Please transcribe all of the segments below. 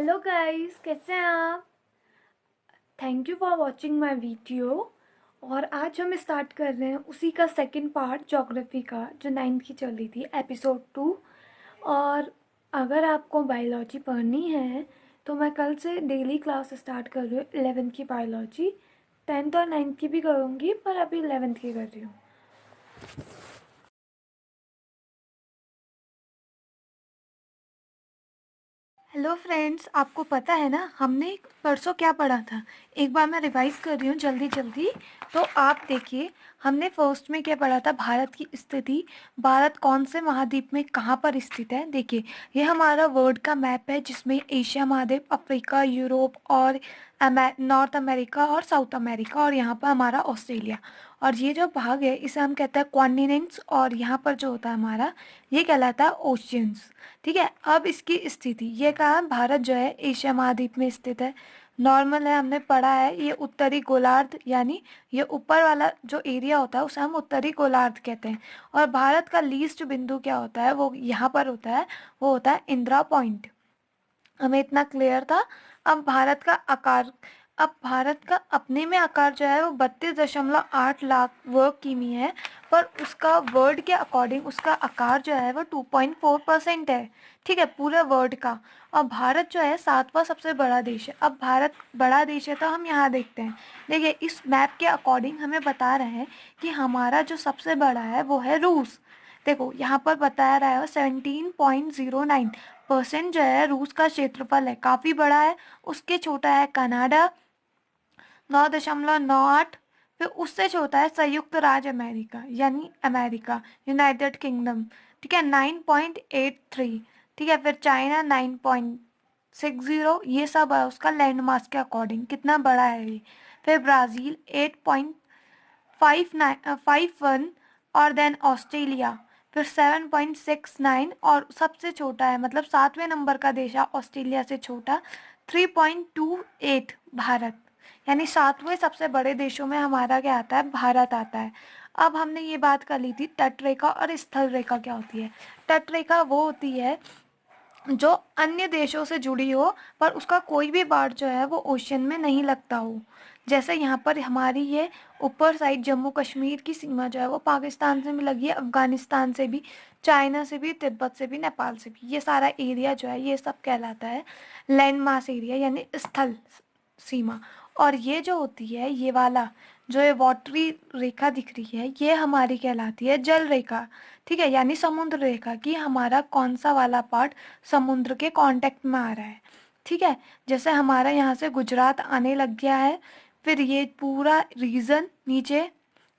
Hello guys, कैसे हैं आप? Thank you for watching my video. और आज हम स्टार्ट कर रहे हैं उसी का सेकंड पार्ट ज्योग्राफी का, जो 9th की चल रही थी, एपिसोड 2। और अगर आपको बायोलॉजी पढ़नी है तो मैं कल से डेली क्लास स्टार्ट कर रही हूँ 11th की बायोलॉजी। 10th और 9th की भी करूँगी, पर अभी 11th की कर रही हूँ। हेलो फ्रेंड्स, आपको पता है ना हमने परसों क्या पढ़ा था? एक बार मैं रिवाइज कर रही हूँ जल्दी जल्दी। तो आप देखिए, हमने फर्स्ट में क्या पढ़ा था? भारत की स्थिति। भारत कौन से महाद्वीप में कहाँ पर स्थित है? देखिए, ये हमारा वर्ल्ड का मैप है जिसमें एशिया महाद्वीप, अफ्रीका, यूरोप और नॉर्थ अमेरिका और साउथ अमेरिका, और यहाँ पर हमारा ऑस्ट्रेलिया। और ये जो भाग है इसे हम कहते हैं कॉन्टिनेंट्स, और यहाँ पर जो होता है हमारा, ये कहलाता है ओशियंस। ठीक है, अब इसकी स्थिति ये कहा, भारत जो है एशिया महाद्वीप में स्थित है। नॉर्मल है, हमने पढ़ा है, ये उत्तरी गोलार्ध, यानी ये ऊपर वाला जो एरिया होता है उसे हम उत्तरी गोलार्ध कहते हैं। और भारत का लीस्ट बिंदु क्या होता है, वो यहाँ पर होता है, वो होता है इंदिरा पॉइंट। हमें इतना क्लियर था। अब भारत का आकार, अब भारत का अपने में आकार जो है वो 32.8 लाख वर्ग किमी है, पर उसका वर्ल्ड के अकॉर्डिंग उसका आकार जो है वो 2.4% है। ठीक है, पूरे वर्ल्ड का। और भारत जो है 7वां सबसे बड़ा देश है। अब भारत बड़ा देश है तो हम यहाँ देखते हैं। देखिए, इस मैप के अकॉर्डिंग हमें बता रहे हैं कि हमारा जो सबसे बड़ा है वो है रूस। देखो, यहाँ पर बताया रहा है 17.09% जो है रूस का क्षेत्रफल है, काफ़ी बड़ा है। उसके छोटा है कनाडा, 9.98। फिर उससे छोटा है संयुक्त राज्य अमेरिका, यानी अमेरिका, यूनाइटेड किंगडम। ठीक है, 9.83। ठीक है, फिर चाइना 9.60। ये सब है उसका लैंड मास के अकॉर्डिंग कितना बड़ा है ये। फिर ब्राज़ील 8.51, और देन ऑस्ट्रेलिया फिर 7.69, और सबसे छोटा है, मतलब 7वें नंबर का देश है ऑस्ट्रेलिया से छोटा, 3.28 भारत। यानी 7वें सबसे बड़े देशों में हमारा क्या आता है? भारत आता है। अब हमने ये बात कर ली थी तट रेखा और स्थल रेखा क्या होती है। तट रेखा वो होती है जो अन्य देशों से जुड़ी हो, पर उसका कोई भी पार्ट जो है वो ओशन में नहीं लगता हो। जैसे यहाँ पर हमारी ये ऊपर साइड जम्मू कश्मीर की सीमा जो है वो पाकिस्तान से भी लगी है, अफगानिस्तान से भी, चाइना से भी, तिब्बत से भी, नेपाल से भी। ये सारा एरिया जो है ये सब कहलाता है लैंड मास एरिया, यानी स्थल सीमा। और ये जो होती है, ये वाला जो ये वाटरी रेखा दिख रही है, ये हमारी कहलाती है जल रेखा। ठीक है, यानी समुद्र रेखा की हमारा कौन सा वाला पार्ट समुद्र के कांटेक्ट में आ रहा है। ठीक है, जैसे हमारा यहाँ से गुजरात आने लग गया है, फिर ये पूरा रीजन नीचे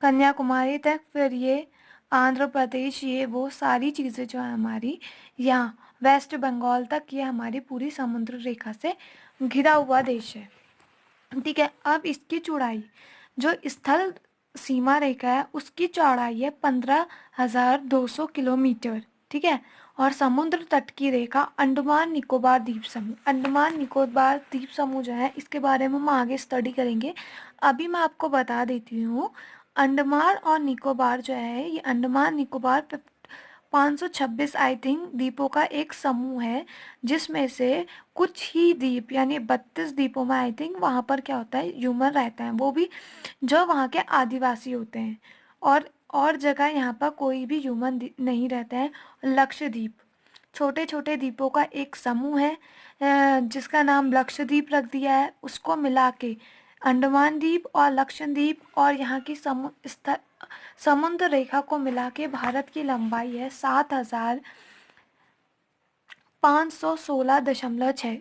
कन्याकुमारी तक, फिर ये आंध्र प्रदेश, ये वो सारी चीज़ें जो है हमारी यहाँ वेस्ट बंगाल तक, ये हमारी पूरी समुद्र रेखा से घिरा हुआ देश है। ठीक है, अब इसकी चौड़ाई, जो स्थल सीमा रेखा है उसकी चौड़ाई है 15,200 किलोमीटर। ठीक है, और समुद्र तट की रेखा अंडमान निकोबार द्वीप समूह, अंडमान निकोबार द्वीप समूह जो है इसके बारे में हम आगे स्टडी करेंगे। अभी मैं आपको बता देती हूँ, अंडमान और निकोबार जो है, ये अंडमान निकोबार 526 आई थिंक द्वीपों का एक समूह है, जिसमें से कुछ ही द्वीप यानी 32 द्वीपों में आई थिंक वहाँ पर क्या होता है, ह्यूमन रहता है, वो भी जो वहाँ के आदिवासी होते हैं। और जगह यहाँ पर कोई भी ह्यूमन नहीं रहता है। लक्षद्वीप छोटे छोटे द्वीपों का एक समूह है, जिसका नाम लक्षद्वीप रख दिया है। उसको मिला के अंडमान द्वीप और लक्षद्वीप और यहाँ की समुद्र रेखा को मिला के भारत की लंबाई है 7,516.6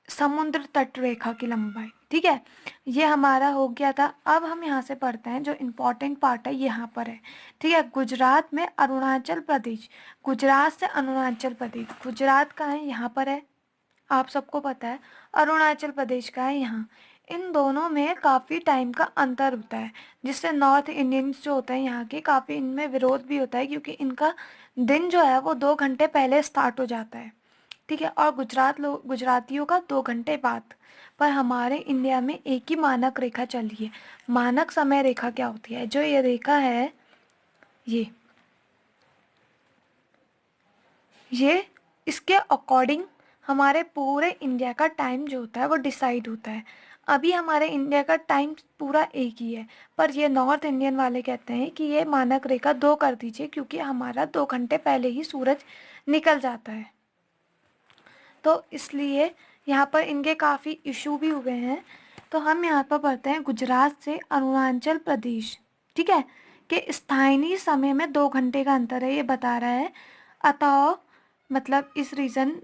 समुद्र तट रेखा की लंबाई। ठीक है, ये हमारा हो गया था। अब हम यहाँ से पढ़ते हैं, जो इम्पोर्टेंट पार्ट है यहाँ पर है। ठीक है, गुजरात में अरुणाचल प्रदेश, गुजरात से अरुणाचल प्रदेश, गुजरात का है यहाँ पर है, आप सबको पता है। अरुणाचल प्रदेश का है यहाँ। इन दोनों में काफ़ी टाइम का अंतर होता है, जिससे नॉर्थ इंडियंस जो होते हैं यहाँ के, काफ़ी इनमें विरोध भी होता है, क्योंकि इनका दिन जो है वो 2 घंटे पहले स्टार्ट हो जाता है। ठीक है, और गुजरातियों का 2 घंटे बाद। पर हमारे इंडिया में एक ही मानक रेखा चल रही है। मानक समय रेखा क्या होती है? जो ये रेखा है, ये इसके अकॉर्डिंग हमारे पूरे इंडिया का टाइम जो होता है वो डिसाइड होता है। अभी हमारे इंडिया का टाइम पूरा एक ही है, पर ये नॉर्थ इंडियन वाले कहते हैं कि ये मानक रेखा 2 कर दीजिए, क्योंकि हमारा 2 घंटे पहले ही सूरज निकल जाता है। तो इसलिए यहाँ पर इनके काफ़ी इशू भी हुए हैं। तो हम यहाँ पर पढ़ते हैं गुजरात से अरुणाचल प्रदेश, ठीक है, कि स्थानीय समय में 2 घंटे का अंतर है, ये बता रहा है। अतः मतलब इस रीज़न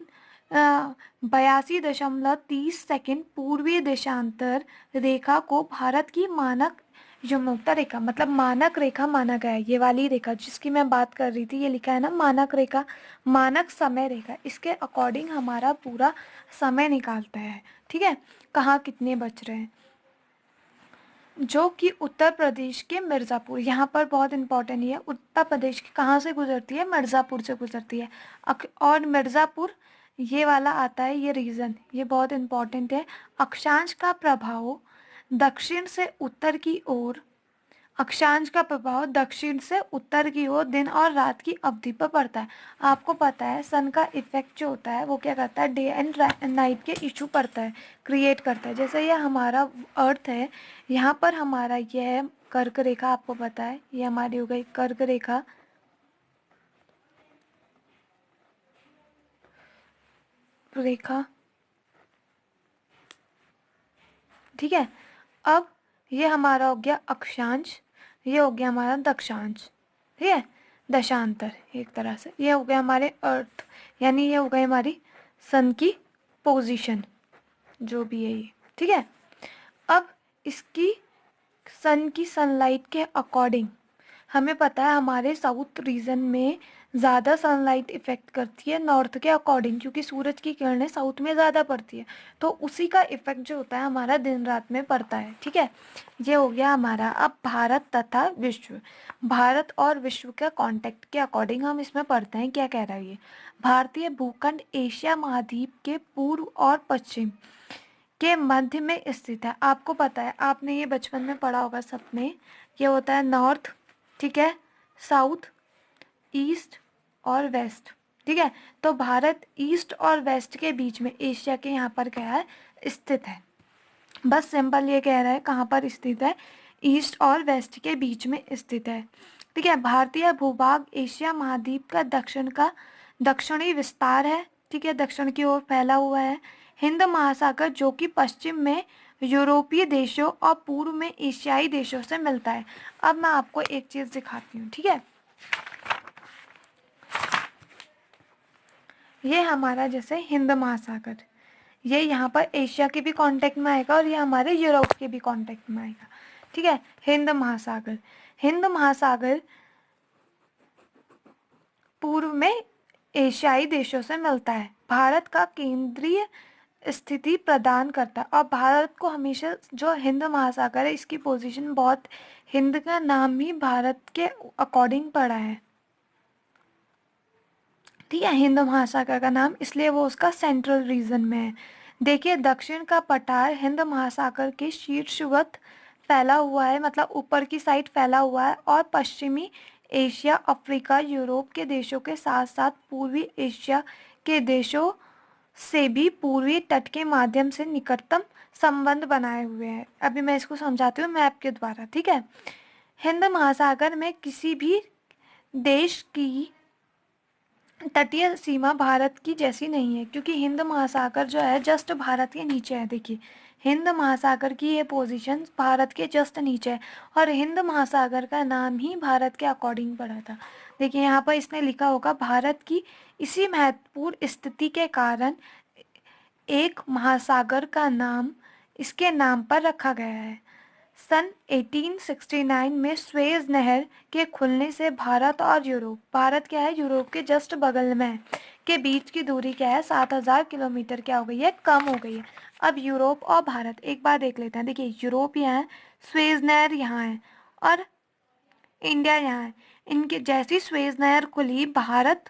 82.30 सेकेंड पूर्वीय देशांतर रेखा को भारत की मानक यमुना रेखा, मतलब मानक रेखा माना गया है। ये वाली रेखा जिसकी मैं बात कर रही थी, ये लिखा है ना मानक रेखा, मानक समय रेखा, इसके अकॉर्डिंग हमारा पूरा समय निकालता है, ठीक है, कहाँ कितने बज रहे हैं। जो कि उत्तर प्रदेश के मिर्ज़ापुर, यहाँ पर बहुत इंपॉर्टेंट है, उत्तर प्रदेश की कहाँ से गुजरती है, मिर्ज़ापुर से गुजरती है। और मिर्ज़ापुर ये वाला आता है, ये रीज़न ये बहुत इंपॉर्टेंट है। अक्षांश का प्रभाव दक्षिण से उत्तर की ओर, अक्षांश का प्रभाव दक्षिण से उत्तर की ओर दिन और रात की अवधि पर पड़ता है। आपको पता है सन का इफेक्ट जो होता है वो क्या करता है, डे एंड नाइट के इशू करता है, क्रिएट करता है। जैसे ये हमारा अर्थ है, यहाँ पर हमारा ये है कर्क रेखा, आपको पता है ये हमारी हो गई कर्क रेखा, रेखा, ठीक है। अब ये हमारा हो गया अक्षांश, ये हो गया हमारा दक्षांश, ठीक है, दशांतर एक तरह से। ये हो गया हमारे अर्थ, यानी ये हो गई हमारी सन की पोजीशन, जो भी है ये, ठीक है। अब इसकी सन की सनलाइट के अकॉर्डिंग हमें पता है हमारे साउथ रीजन में ज़्यादा सनलाइट इफेक्ट करती है नॉर्थ के अकॉर्डिंग, क्योंकि सूरज की किरणें साउथ में ज़्यादा पड़ती है, तो उसी का इफेक्ट जो होता है हमारा दिन रात में पड़ता है, ठीक है। ये हो गया हमारा। अब भारत तथा विश्व, भारत और विश्व के कॉन्टेक्ट के अकॉर्डिंग हम इसमें पढ़ते हैं क्या कह रहा है ये। भारतीय भूखंड एशिया महाद्वीप के पूर्व और पश्चिम के मध्य में स्थित है। आपको पता है, आपने ये बचपन में पढ़ा होगा सबने, ये होता है नॉर्थ, ठीक है, साउथ, ईस्ट और वेस्ट, ठीक है। तो भारत ईस्ट और वेस्ट के बीच में एशिया के यहाँ पर क्या है, स्थित है। बस सिंपल ये कह रहा है कहाँ पर स्थित है, ईस्ट और वेस्ट के बीच में स्थित है, ठीक है। भारतीय भूभाग एशिया महाद्वीप का दक्षिणी विस्तार है, ठीक है, दक्षिण की ओर फैला हुआ है। हिंद महासागर जो कि पश्चिम में यूरोपीय देशों और पूर्व में एशियाई देशों से मिलता है। अब मैं आपको एक चीज़ दिखाती हूँ, ठीक है। ये हमारा जैसे हिंद महासागर, ये यहाँ पर एशिया के भी कांटेक्ट में आएगा और ये हमारे यूरोप के भी कांटेक्ट में आएगा, ठीक है। हिंद महासागर, हिंद महासागर पूर्व में एशियाई देशों से मिलता है, भारत का केंद्रीय स्थिति प्रदान करता है। और भारत को हमेशा जो हिंद महासागर है इसकी पोजीशन बहुत, हिंद का नाम ही भारत के अकॉर्डिंग पड़ा है, ठीक है, हिंद महासागर का नाम, इसलिए वो उसका सेंट्रल रीजन में है। देखिए दक्षिण का पठार हिंद महासागर के शीर्षवत फैला हुआ है, मतलब ऊपर की साइड फैला हुआ है, और पश्चिमी एशिया, अफ्रीका, यूरोप के देशों के साथ साथ पूर्वी एशिया के देशों से भी पूर्वी तट के माध्यम से निकटतम संबंध बनाए हुए हैं। अभी मैं इसको समझाती हूँ मैप के द्वारा, ठीक है। हिंद महासागर में किसी भी देश की तटीय सीमा भारत की जैसी नहीं है, क्योंकि हिंद महासागर जो है जस्ट भारत के नीचे है। देखिए हिंद महासागर की ये पोजीशन भारत के जस्ट नीचे है, और हिंद महासागर का नाम ही भारत के अकॉर्डिंग पड़ा था। देखिए यहाँ पर इसने लिखा होगा भारत की इसी महत्वपूर्ण स्थिति के कारण एक महासागर का नाम इसके नाम पर रखा गया है। सन 1869 में स्वेज नहर के खुलने से भारत और यूरोप, भारत क्या है यूरोप के जस्ट बगल में है, के बीच की दूरी क्या है 7000 किलोमीटर क्या हो गई है, कम हो गई है। अब यूरोप और भारत एक बार देख लेते हैं। देखिए यूरोप यहाँ है, स्वेज नहर यहाँ है, और इंडिया यहाँ है। इनके जैसी स्वेज नहर खुली, भारत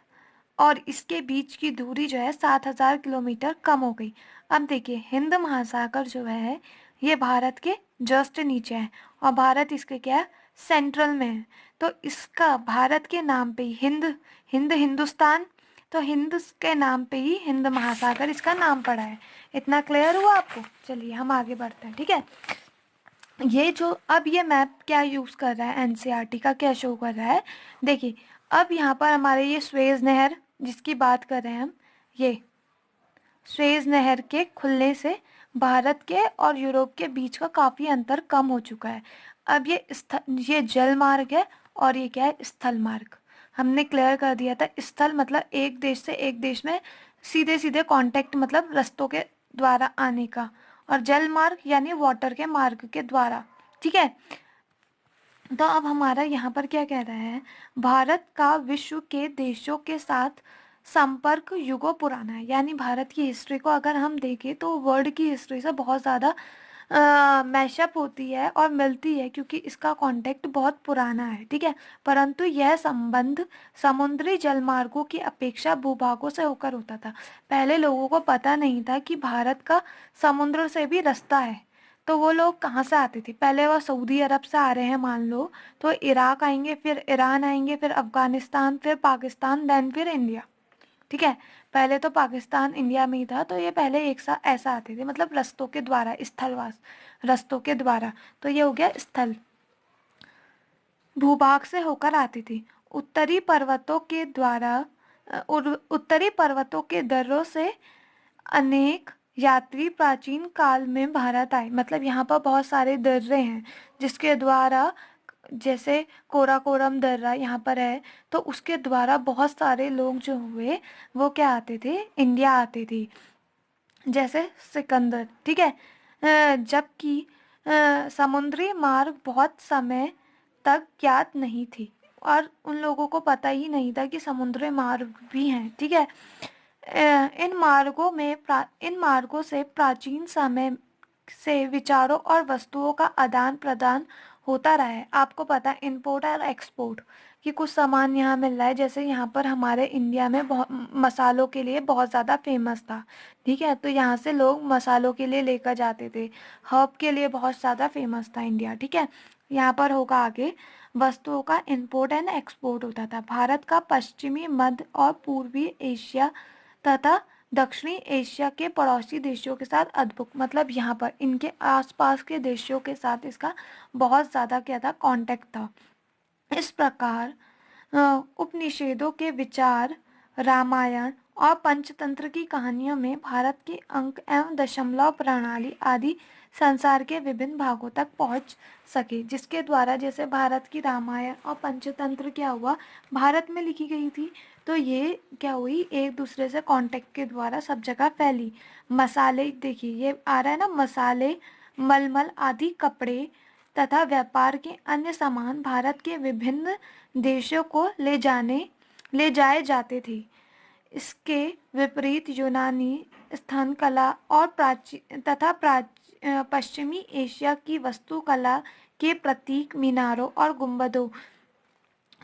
और इसके बीच की दूरी जो है 7000 किलोमीटर कम हो गई। अब देखिए हिंद महासागर जो है ये भारत के जस्ट नीचे है, और भारत इसके क्या है, सेंट्रल में है। तो इसका भारत के नाम पे ही हिंद, हिंदुस्तान, तो हिंद के नाम पे ही हिंद महासागर इसका नाम पड़ा है। इतना क्लियर हुआ आपको? चलिए हम आगे बढ़ते हैं। ठीक है, ये जो अब ये मैप क्या यूज़ कर रहा है, एनसीईआरटी का क्या शो कर रहा है, देखिए अब यहाँ पर हमारे ये स्वेज नहर जिसकी बात कर रहे हैं हम, ये स्वेज नहर के खुलने से भारत के और यूरोप के बीच का काफ़ी अंतर कम हो चुका है। अब ये जल मार्ग है और ये क्या है, स्थल मार्ग। हमने क्लियर कर दिया था, स्थल मतलब एक देश से एक देश में सीधे सीधे कांटेक्ट, मतलब रस्तों के द्वारा आने का, और जल मार्ग यानी वाटर के मार्ग के द्वारा। ठीक है, तो अब हमारा यहाँ पर क्या कह रहा है, भारत का विश्व के देशों के साथ संपर्क युगों पुराना है। यानी भारत की हिस्ट्री को अगर हम देखें तो वर्ल्ड की हिस्ट्री से बहुत ज़्यादा मैशअप होती है और मिलती है, क्योंकि इसका कॉन्टेक्ट बहुत पुराना है। ठीक है, परंतु यह संबंध समुद्री जलमार्गों की अपेक्षा भूभागों से होकर होता था। पहले लोगों को पता नहीं था कि भारत का समुद्र से भी रास्ता है। तो वो लोग कहाँ से आते थे, पहले वो सऊदी अरब से आ रहे हैं मान लो, तो इराक आएंगे, फिर ईरान आएंगे, फिर अफगानिस्तान, फिर पाकिस्तान, देन फिर इंडिया। ठीक है, पहले तो पाकिस्तान इंडिया में ही था, तो ये पहले एक साथ ऐसा आते थे, मतलब रस्तों के द्वारा, स्थलवास रस्तों के द्वारा। तो ये हो गया स्थल, भूभाग से होकर आती थी। उत्तरी पर्वतों के द्वारा उत्तरी पर्वतों के दर्रों से अनेक यात्री प्राचीन काल में भारत आए। मतलब यहाँ पर बहुत सारे दर्रे हैं जिसके द्वारा, जैसे कोराकोरम दर्रा यहाँ पर है, तो उसके द्वारा बहुत सारे लोग जो हुए वो क्या आते थे, इंडिया आते थे, जैसे सिकंदर। ठीक है, जबकि समुद्री मार्ग बहुत समय तक ज्ञात नहीं थी, और उन लोगों को पता ही नहीं था कि समुद्री मार्ग भी हैं। ठीक है, इन मार्गों से प्राचीन समय से विचारों और वस्तुओं का आदान प्रदान होता रहा है। आपको पता है इंपोर्ट और एक्सपोर्ट, कि कुछ सामान यहाँ मिल रहा है, जैसे यहाँ पर हमारे इंडिया में बहुत मसालों के लिए बहुत ज़्यादा फेमस था। ठीक है, तो यहाँ से लोग मसालों के लिए लेकर जाते थे, हर्ब के लिए बहुत ज़्यादा फेमस था इंडिया। ठीक है, यहाँ पर होगा आगे, वस्तुओं का इंपोर्ट एंड एक्सपोर्ट होता था। भारत का पश्चिमी, मध्य और पूर्वी एशिया तथा दक्षिणी एशिया के पड़ोसी देशों के साथ अद्भुत, मतलब यहाँ पर इनके आसपास के देशों के साथ इसका बहुत ज़्यादा क्या था, कांटेक्ट था। इस प्रकार उपनिषदों के विचार, रामायण और पंचतंत्र की कहानियों में भारत के अंक एवं दशमलव प्रणाली आदि संसार के विभिन्न भागों तक पहुंच सके, जिसके द्वारा, जैसे भारत की रामायण और पंचतंत्र क्या हुआ, भारत में लिखी गई थी, तो ये क्या हुई, एक दूसरे से कांटेक्ट के द्वारा सब जगह फैली। मसाले, देखिए ये आ रहा है ना, मसाले, मलमल आदि कपड़े तथा व्यापार के अन्य सामान भारत के विभिन्न देशों को ले जाए जाते थे। इसके विपरीत यूनानी स्थान कला और पश्चिमी एशिया की वास्तुकला के प्रतीक, मीनारों और गुंबदों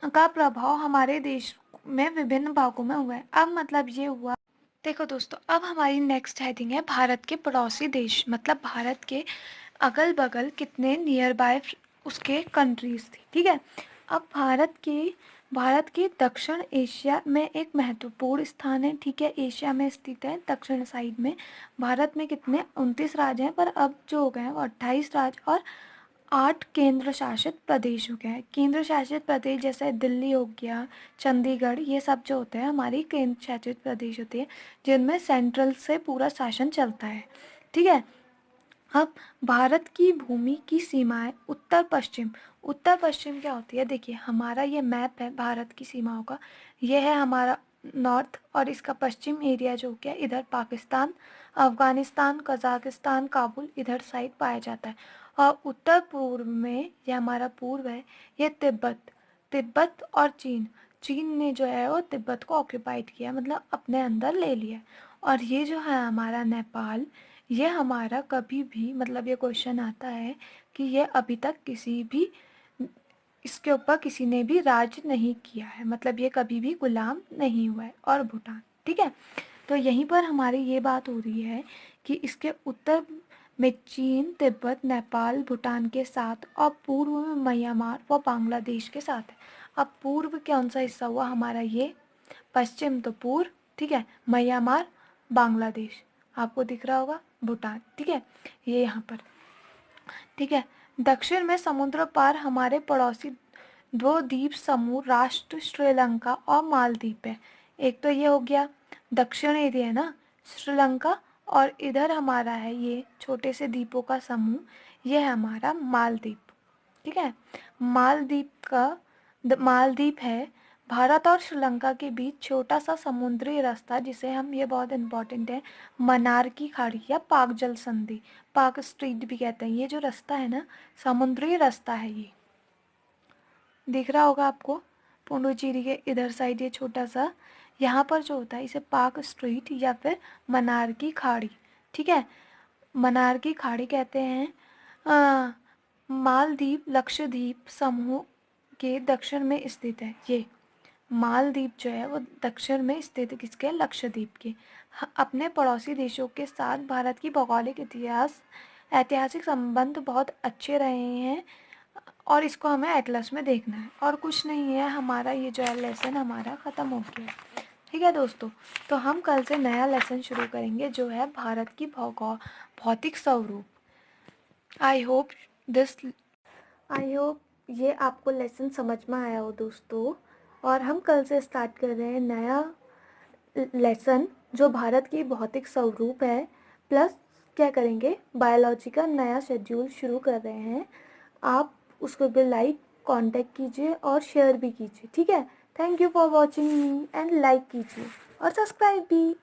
का प्रभाव हमारे देश में विभिन्न भागों में हुआ है। अब मतलब ये हुआ, देखो दोस्तों, अब हमारी नेक्स्ट हेडिंग है भारत के पड़ोसी देश, मतलब भारत के अगल बगल कितने नियर बाय उसके कंट्रीज थी। ठीक है, अब भारत के दक्षिण एशिया में एक महत्वपूर्ण स्थान है। ठीक है, एशिया में स्थित है, दक्षिण साइड में। भारत में कितने 29 राज्य हैं, पर अब जो हो गए हैं वो 28 राज्य और 8 केंद्र शासित प्रदेश हो गया है। केंद्र शासित प्रदेश जैसे दिल्ली हो गया, चंडीगढ़, ये सब जो होते हैं हमारी केंद्र शासित प्रदेश होते हैं, जिनमें सेंट्रल से पूरा शासन चलता है। ठीक है, अब भारत की भूमि की सीमाएं उत्तर पश्चिम क्या होती है, देखिए हमारा ये मैप है भारत की सीमाओं का, यह है हमारा नॉर्थ, और इसका पश्चिम एरिया जो क्या, इधर पाकिस्तान, अफगानिस्तान, कजाकिस्तान, काबुल इधर साइड पाया जाता है। और उत्तर पूर्व में, यह हमारा पूर्व है, ये तिब्बत और चीन ने जो है वो तिब्बत को ऑक्यूपाइड किया, मतलब अपने अंदर ले लिया। और ये जो है हमारा नेपाल, ये हमारा कभी भी, मतलब ये क्वेश्चन आता है कि ये अभी तक किसी भी, इसके ऊपर किसी ने भी राज नहीं किया है, मतलब ये कभी भी गुलाम नहीं हुआ है। और भूटान, ठीक है, तो यहीं पर हमारी ये बात हो रही है कि इसके उत्तर में चीन, तिब्बत, नेपाल, भूटान के साथ, और पूर्व में म्यांमार व बांग्लादेश के साथ है। अब पूर्व कौन सा हिस्सा हुआ हमारा, ये पश्चिम तो पूर्व ठीक है। म्यांमार, बांग्लादेश, आपको दिख रहा होगा भूटान, ठीक है, ये यहाँ पर, ठीक है। दक्षिण में समुद्र पार हमारे पड़ोसी दो द्वीप समूह राष्ट्र श्रीलंका और मालदीव है। एक तो ये हो गया दक्षिण एरिया है ना, श्रीलंका, और इधर हमारा है ये छोटे से द्वीपों का समूह, ये है हमारा मालदीव, ठीक है। मालदीव है भारत और श्रीलंका के बीच छोटा सा समुद्री रास्ता, जिसे हम, ये बहुत इंपॉर्टेंट है, मन्नार की खाड़ी या पाक जल संधि, पाक स्ट्रीट भी कहते हैं। ये जो रास्ता है ना, समुद्री रास्ता है, ये दिख रहा होगा आपको, पुडुचेरी के इधर साइड ये छोटा सा, यहाँ पर जो होता है इसे पाक स्ट्रीट या फिर मन्नार की खाड़ी, ठीक है, मन्नार की खाड़ी कहते हैं। मालदीव लक्षद्वीप समूह के दक्षिण में स्थित है। ये मालदीव जो है वो दक्षिण में स्थित है, किसके, लक्षद्वीप के। अपने पड़ोसी देशों के साथ भारत की भौगोलिक ऐतिहासिक संबंध बहुत अच्छे रहे हैं, और इसको हमें एटलस में देखना है, और कुछ नहीं है। हमारा ये जो है लेसन हमारा ख़त्म हो गया, ठीक है दोस्तों। तो हम कल से नया लेसन शुरू करेंगे जो है भारत की भौतिक स्वरूप। I hope this I hope ये आपको लेसन समझ में आया हो दोस्तों। और हम कल से स्टार्ट कर रहे हैं नया लेसन जो भारत की भौतिक स्वरूप है, प्लस क्या करेंगे, बायोलॉजी का नया शेड्यूल शुरू कर रहे हैं। आप उसको भी लाइक कांटेक्ट कीजिए और शेयर भी कीजिए, ठीक है। Thank you for watching me, and like कीजिए और सब्सक्राइब भी।